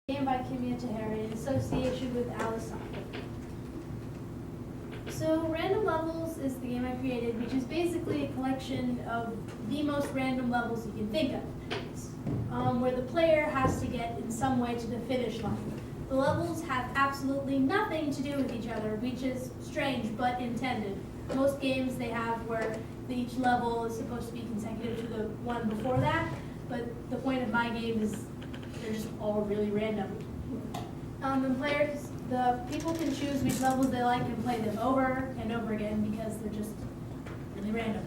Game by Kimia Taheri in association with Alice Sonic. So Random Levels is the game I created, which is basically a collection of the most random levels you can think of, where the player has to get in some way to the finish line. The levels have absolutely nothing to do with each other, which is strange but intended. Most games they have where each level is supposed to be consecutive to the one before that, but the point of my game is they're just all really random. The people can choose which levels they like and play them over and over again because they're just really random.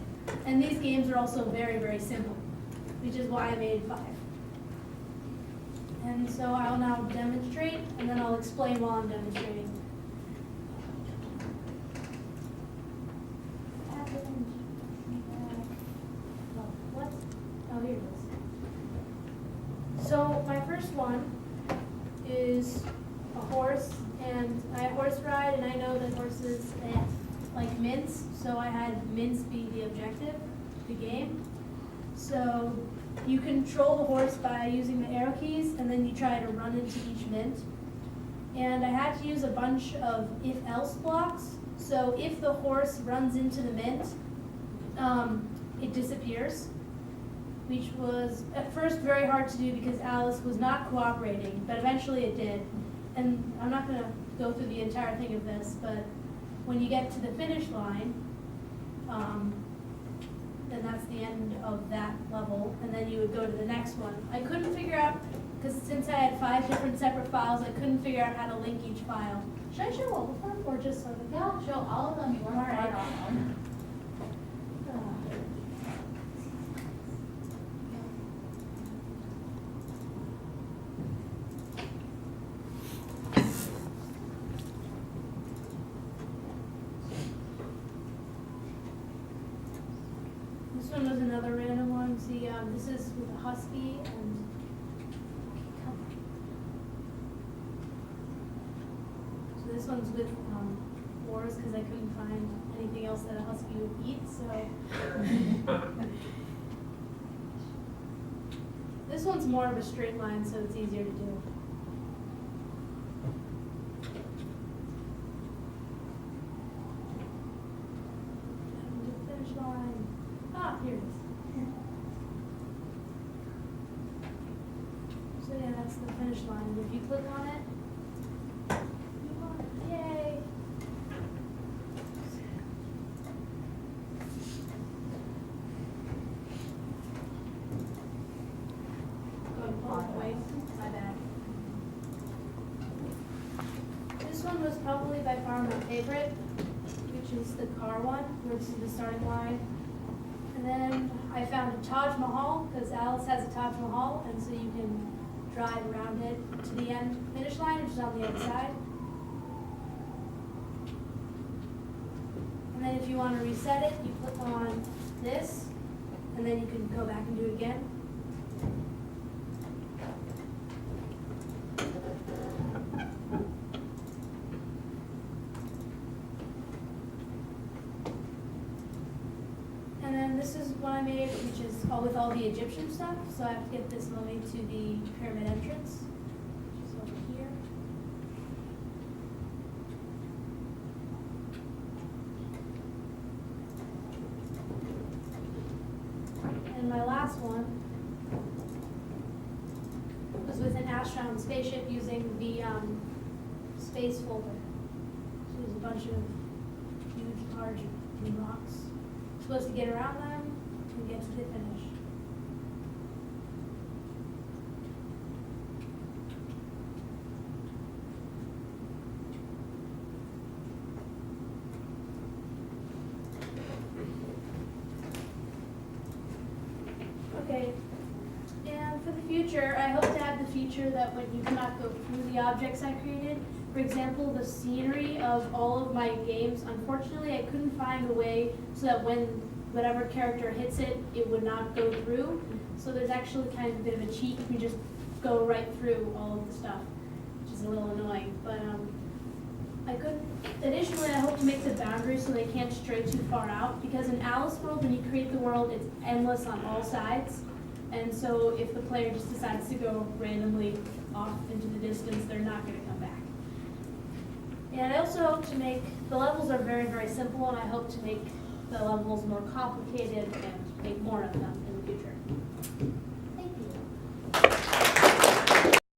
And these games are also very, very simple, which is why I made 5. And so I'll now demonstrate, and then I'll explain while I'm demonstrating. What? Oh, here it is. So my first one is a horse, and I horse ride, and I know that horses like mints, so I had mints be the objective, the game. So you control the horse by using the arrow keys, and then you try to run into each mint. And I had to use a bunch of if-else blocks. So if the horse runs into the mint, it disappears, which was at first very hard to do because Alice was not cooperating, but eventually it did. And I'm not going to go through the entire thing of this, but when you get to the finish line, then that's the end of that level, and then you would go to the next one. I couldn't figure out, because since I had 5 different separate files, I couldn't figure out how to link each file. Should I show all of them, or just some of them? No, show all of them. You weren't right on them. This one was another random one. See, this is with a husky and so this one's with boars because I couldn't find anything else that a husky would eat. So this one's more of a straight line, so it's easier to do. Finish line. Ah, here it is. So yeah, that's the finish line. And if you click on it, yay! Going all the way. My bad. This one was probably by far my favorite, which is the car one, where this is the starting line. And then I found a Taj Mahal, because Alice has a Taj Mahal, and so you can drive around it to the end finish line, which is on the other side. And then if you want to reset it, you click on this, and then you can go back and do it again. And then this is one I made, which is all with all the Egyptian stuff. So I have to get this mummy to the pyramid entrance, which is over here. And my last one was with an astronaut spaceship using the space folder. So there's a bunch of huge, large rocks. Supposed to get around them and get to the finish. Okay, and for the future, I hope to have the feature that when you cannot go through the objects I created, for example, the scenery of all of my games, unfortunately, I couldn't find a way so that when whatever character hits it, it would not go through. So there's actually kind of a bit of a cheat. You can just go right through all of the stuff, which is a little annoying. But additionally, I hope to make the boundaries so they can't stray too far out, because in Alice World, when you create the world, it's endless on all sides. And so if the player just decides to go randomly off into the distance, they're not gonna come back. And I also hope to make, the levels are very, very simple, and I hope to make the levels more complicated and make more of them in the future.